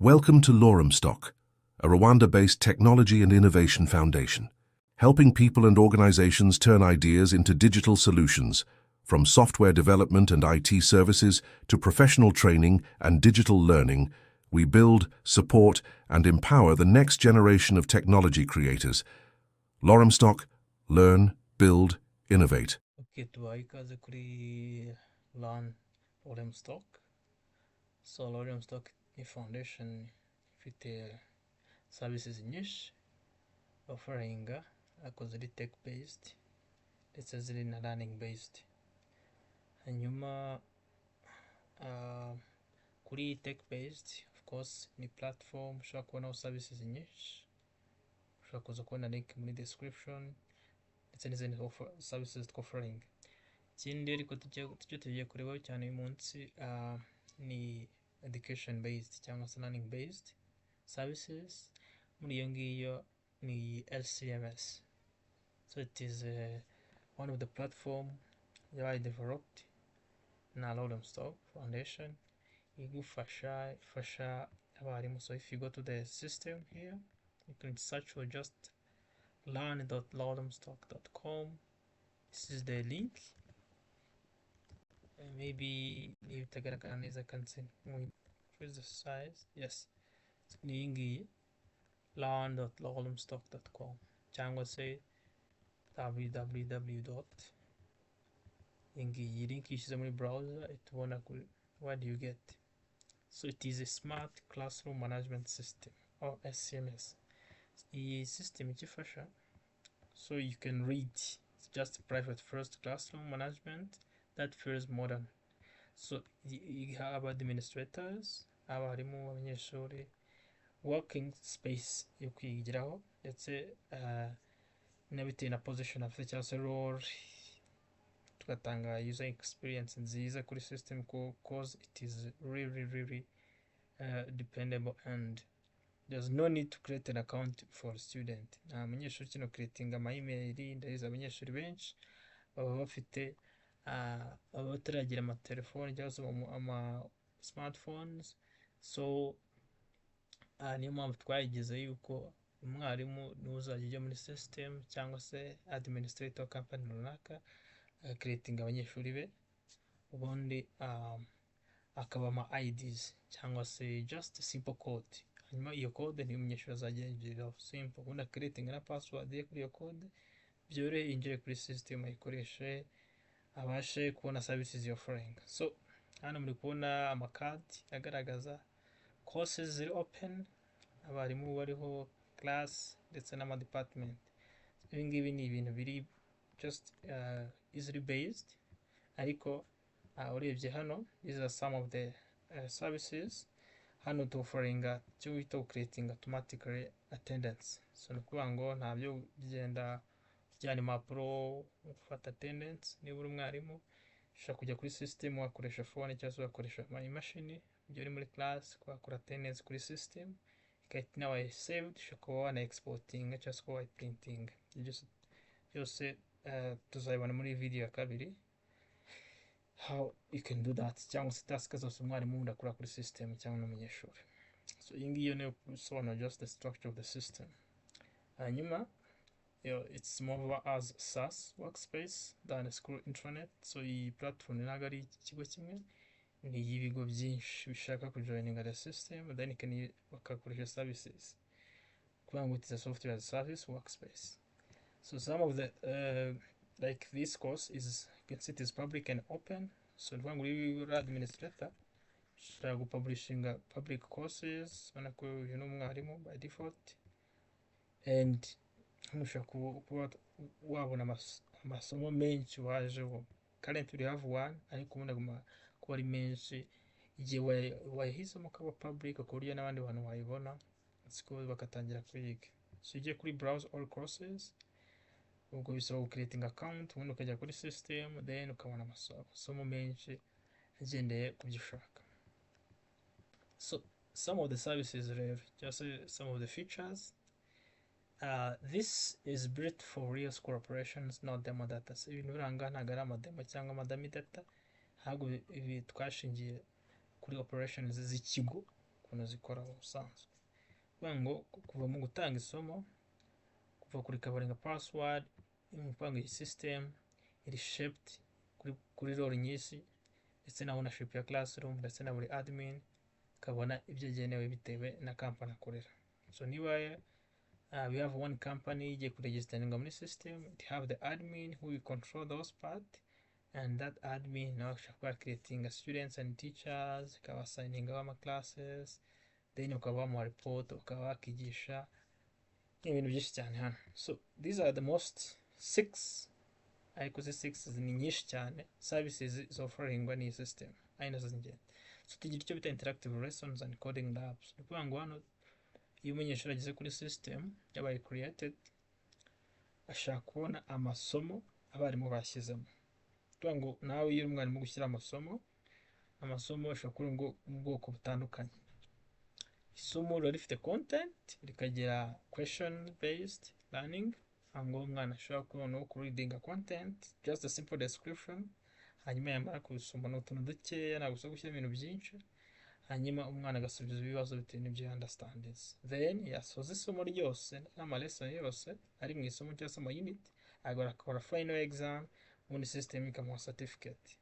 Welcome to LoremStock, a Rwanda-based technology and innovation foundation, helping people and organizations turn ideas into digital solutions, from software development and IT services to professional training and digital learning. We build, support, and empower the next generation of technology creators. LoremStock, learn, build, innovate. Okay, tubaye ikaze kuri Learn LoremStock. So LoremStock ni foundation ifite services nyinshi offeringa ariko ziri tech based ndetse ziri na learning based. Hanyuma kuri tech based of course ni platform ushobora kubonaho services nyinshi, ushobora kuza kubona link muri description ndetse n'izindi services offering. Ikindi ariko tugiye kurebaho cyane uyu munsi ni education based cyangwa se learning based services. Muri iyo ngiyo ni SCMS. So it is one of the platform yabaye developed na LoremStock Foundation ifasha abarimu. So if you go to the system here, you can search for just learn.loremstock.com. This is the link. Maybe itagaragara neza kanse increase the size. Yes, ni iyi ngiyi learn.loremstock.com cyangwa se www. iyi link yishyize muri browser itubona kuri what do you get. So it is a smart classroom management system or SCMS. Iyi system ikifasha, so you can read. It's just private first classroom management that feels modern. So you have administrators, abarimu, abanyeshuri, working space yo kwigiraho ndetse n'abitewe na position afite cyangwa se role, tugatanga user experience nziza kuri system cause it is really dependable and there's no need to create an account for a student. Nta munyeshuri kino creating ama email. Ndabizi abanyeshuri benshi baba bafite bataragira amatelefoni cyangwa se ama smartphones. So niyo mpamvu twayigize yuko umwarimu n'uzajya ujya muri system cyangwa se administrator company runaka creating abanyeshuri be, ubundi akaba ama IDs cyangwa se just simple code. Hanyuma iyo code ni umunyeshuri azajya yinjiriraho simple, ubundi creating na password ye kuri iyo code, byorohe yinjire kuri system ayikoreshe abashe kubona services offering. So hano muri kubona amakadi agaragaza courses ziri open, abarimu bariho class ndetse n'ama department. Ibi ngibi ni ibintu biri just easily based, ariko urebye hano these are some of the services. Hano to offeringa cyo bita creating automatically attendance. So ni ukuvuga ngo ntabyo bigenda ujyana impapuro ufata attendance. Niba uri umwarimu ushobora kujya kuri system wakoresha phone cyangwa se wakoresha imashini igihe uri muri class wakora attendance kuri system ikahita nawe saved. Ushobora kuba wana exporting cyangwa se kuba printing. Byose tuzabibona muri video ya kabiri how you can do that, cyangwa se task zose umwarimu ndakora kuri system cyangwa n'umunyeshuri. So iyi ngiyo ni usobanura just the structure of the system. Hanyuma it's more as SaaS workspace than a school intranet. So iyi platform ntabwo ari ikigo kimwe, ni ibigo byinshi bishaka kujoininga the system then can bakakoresha services. Kuvuga ngo it's a software as a service workspace. So some of the like this course is, you can see it is public and open. So kuvuga ngo uri administrator ushobora gupublishinga public courses, ubona ko uyu ni umwarimu by default, and ushobora kuba wabona amasomo menshi wajeho. Currently we have one, ariko ubundi agomba kuba ari menshi igihe wayihisemo kaba public ku buryo n'abandi bantu wayibona siko bakatangira kwiga. So ugiye kuri browse all courses, ubwo bisaba creating account, ubundi ukajya kuri system then ukabona amasomo menshi agendeye ku byo ushaka. So some of the services rero, just some of the features. This is built for real school operations, not demo data. So ibintu biranga ntabwo ari amademo cyangwa amadami data, ahubwo ibi twashingiye kuri operations z'ikigo ukuntu zikora mu busanzwe. Kuvuga ngo kuva mu gutanga isomo, kuva kuri covering password, kuvuga ngo iyi system iri shaped kuri role nyinshi, ndetse na ownership ya classroom, ndetse na buri admin kabona ibyo agenewe bitewe na company akorera. So niba we have one company igiye kuregistaringa muri system, it have the admin who will control those part, and that admin nawe ashobora creating students and teachers, ikaba assigning ama classes, then ukaba bamuha report, ukaba wakigisha ibintu byinshi cyane hano. So these are the most 6, ariko ze 6 ni nyinshi cyane services zofferingwa n'iyi system, ari nazo z'ingenzi. So tugira icyo bita interactive lessons and coding labs. Ni ukuvuga ngo hano iyo umunyeshuri ageze kuri system yabaye created, ashaka kubona amasomo abarimu bashyizemo. Tuvuga ngo nawe iyo umwarimu gushyira amasomo ashobora kuba ngo mu bwoko butandukanye. Isomo riba rifite content, rikagira question based learning, aho umwana ashobora kubona kureadinga content, just a simple description, hanyuma yamara kubisoma n'utuntu dukeya, ntabwo usabwa gushyira ibintu byinshi, hanyuma umwana agasubiza ibibazo bitewe n'ibyo understands. Then yasoza isomo ryose n'ama lesson yose ari mu isomo cyangwa se mu unit, agakora final exam, ubundi system ikamuha certificate.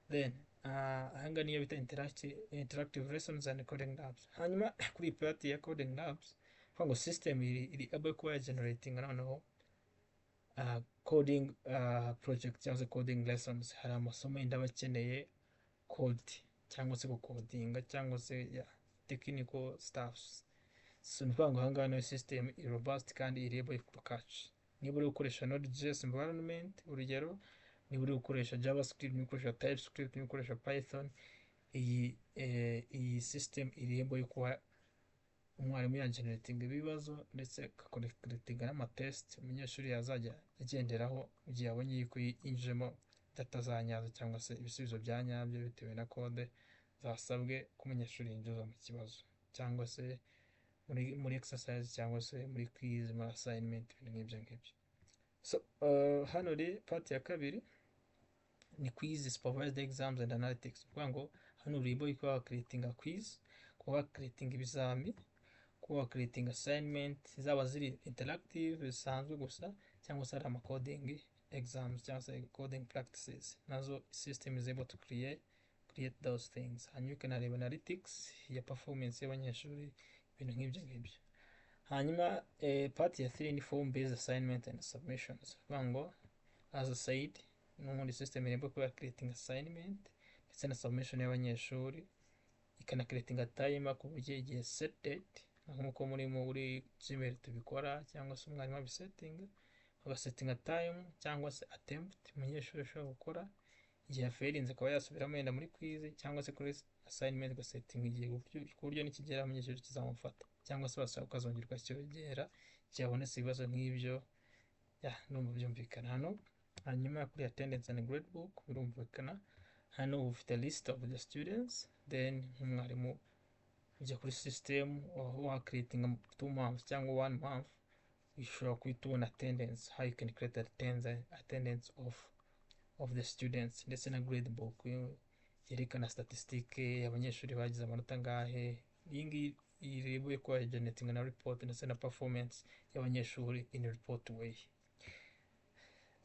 Then ahanga niyo bita interactive lessons and coding labs. Hanyuma kuri part ya coding labs, kuvuga ngo system iri able kuba generating noneho coding project cyangwa se coding lessons. Hari amasomo yenda bakeneye code cyangwa se gukodinga cyangwa se technical stuffs. So ni kuvuga ngo ahangaha nayo system iri robust kandi iri able to catch. Niba uri gukoresha Node.js environment, urugero niba uri gukoresha JavaScript, niba ukoresha TypeScript, niba ukoresha Python, iyi system iri able kuba umwarimu yagenerating ibibazo ndetse akakorekitinga n'amatest umunyeshuri yazajya agenderaho mu gihe abonye yuko yinjijemo data za nyazo cyangwa se ibisubizo bya nyabyo bitewe na code zasabwe ko umunyeshuri yinjiza mu kibazo, cyangwa se muri exercise, cyangwa se muri quiz, muri assignment, ibintu nk'ibyo ngibyo. So hano ri part ya kabiri ni quiz, supervised exams and analytics. Kuvuga ngo hano uribo iko creating a quiz, kuba creating ibizami, kuba creating assignment, zaba ziri interactive zisanzwe gusa, cyangwa se ari ama coding exams cyangwa se coding practices, nazo system is able to create those things. Hanyuma ukanareba analytics ya performance y'abanyeshuri, ibintu nk'ibyo ngibyo. Hanyuma part ya 3 ni form based assignment and submissions. Kuvuga ngo as I said, n'ubundi system irimo kuba creating assignment ndetse na submission y'abanyeshuri, ikana creating a timer ku buryo igihe set date, nk'uko muri Gmail tubikora, cyangwa se umwarimu abisetting, agasetting a time cyangwa se attempt umunyeshuri ashobora gukora. Igihe failinze akaba yasubiramo yenda muri quiz cyangwa se kuri assignment, gasetting igihe ku buryo nikigera umunyeshuri kizamufata, cyangwa se basaba ukazongerwa cyogera cyabonetse ibibazo nk'ibyo. Numva byumvikana hano. Hanyuma kuri attendance and grade book birumvikana hano ufite list of the students, then umwarimu ujya kuri system wa creating 2 months cyangwa 1 month, ushobora kwita ubona attendance, how you can create attendance of the students, ndetse na grade book yerekana statistique y'abanyeshuri bagize amanota ngahe. Iyi ngiyi iribuye kuba generating na report ndetse na performance y'abanyeshuri in report way.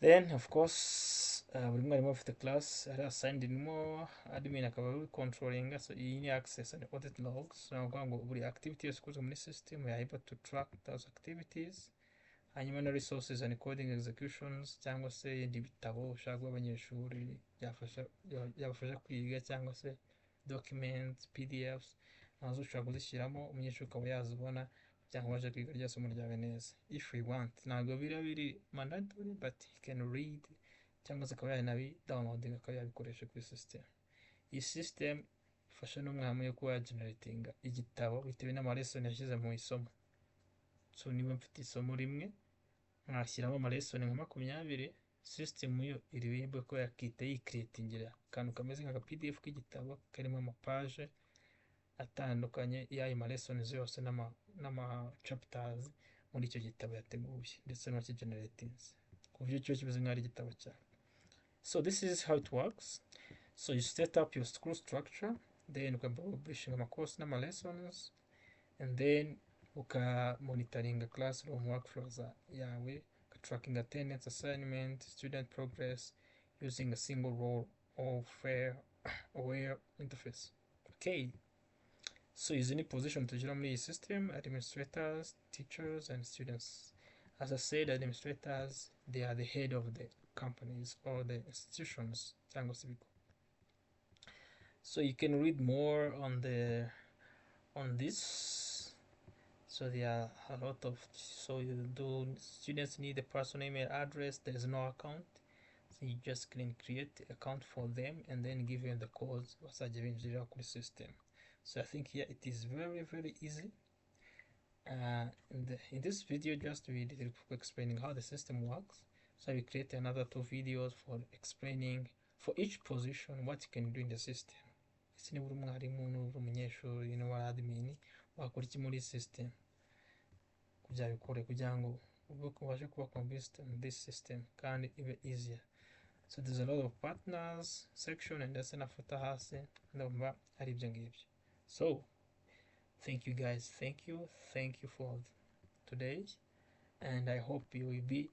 Then of course buri mwarimu afite class ari assigned irimo admin akaba ari controlling, so iyi ni access and audit logs. Navuga ngo buri activity yose ikozwe muri system ya able to track those activities. Hanyuma na resources and coding executions, cyangwa se ibitabo ushaka abanyeshuri yabafasha kwiga, cyangwa se documents, PDFs, nazo ushobora kuzishyiramo umunyeshuri ukaba yazibona cyangwa waje kwiga rya somo ryawe neza. If we want, ntabwo biri mandatory, but he can read, cyangwa se akaba yanabi downloading akaba yabikoresha kuri system. Iyi system ifasha n'umwarimu yo kuba generating igitabo bitewe n'amalesson yashyize mu isomo. So niba mfite isomo rimwe nkashyiramo amalesson nka 20, system yo iri able ko yakita yicreatingira akantu kameze nka PDF k'igitabo karimo amapage atandukanye y'ayo malessons yose n'ama chapters muri icyo gitabo yateguye, ndetse no kigeneratinze ku buryo cyo kimeze nk'ari igitabo cyawe. So this is how it works. So you set up your school structure, then ukapublishinga amacourse n'amalessons, and then ukamonitoringa classroom workflows yawe, tracking attendance, assignment, student progress using a single role or aware interface. Okay, so izi ni position tugira muri iyi system: administrators, teachers, and students. As I said, administrators, they are the head of the companies or the institutions cyangwa se ibigo. So you can read more on this. So there are a lot of, so students need a personal email address. There is no account, so you just can create an account for them and then give them the codes bazajya binjirira kuri system. So I think here it is very easy. In this video, just we did explaining how the system works. So we create another 2 videos for explaining for each position what you can do in the system. Ese niba uri umwarimu, niba uri umunyeshuri, niba uri admin, wakora iki muri system kugira bikore, kugira ngo ubashe kuba convinced in this system kandi ibe easier. So there's a lot of partners section and ndetse na foto hasi ndumva ari ibyo ngibyo. So thank you guys, thank you for today, and I hope you will be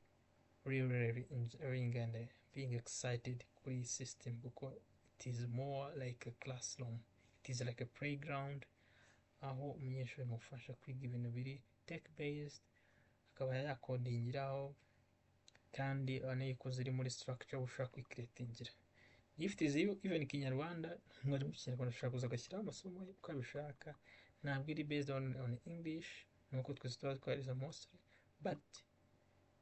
really enjoying and being excited with this system, because it is more like a classroom, it is like a playground aho umunyeshuri mufasha kwiga ibintu biri tech based, akaba yakodingiraho kandi anayiko ziri muri structure ushaka kwicreatingira. If it is even Kinyarwanda, mwari mu Kinyarwanda ushaka kuza gashyiraho amasomo uko abishaka, ntabwo iri based on English nuko twese tuba twarize mostly, but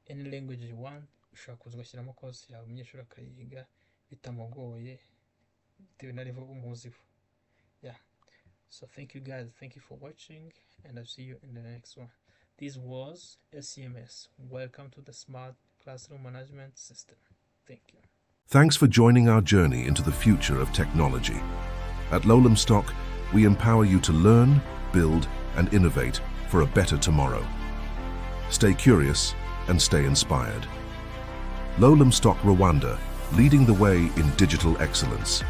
any language you want ushaka kuza ugashyiramo course yawe umunyeshuri akayiga bitamugoye bitewe na level umuziho. Yeah, so thank you guys, thank you for watching, and I'll see you in the next one. This was SCMS. Welcome to the Smart Classroom Management System. Thank you. Thanks for joining our journey into the future of technology. At LoremStock, we empower you to learn, build, and innovate for a better tomorrow. Stay curious and stay inspired. LoremStock Rwanda, leading the way in digital excellence.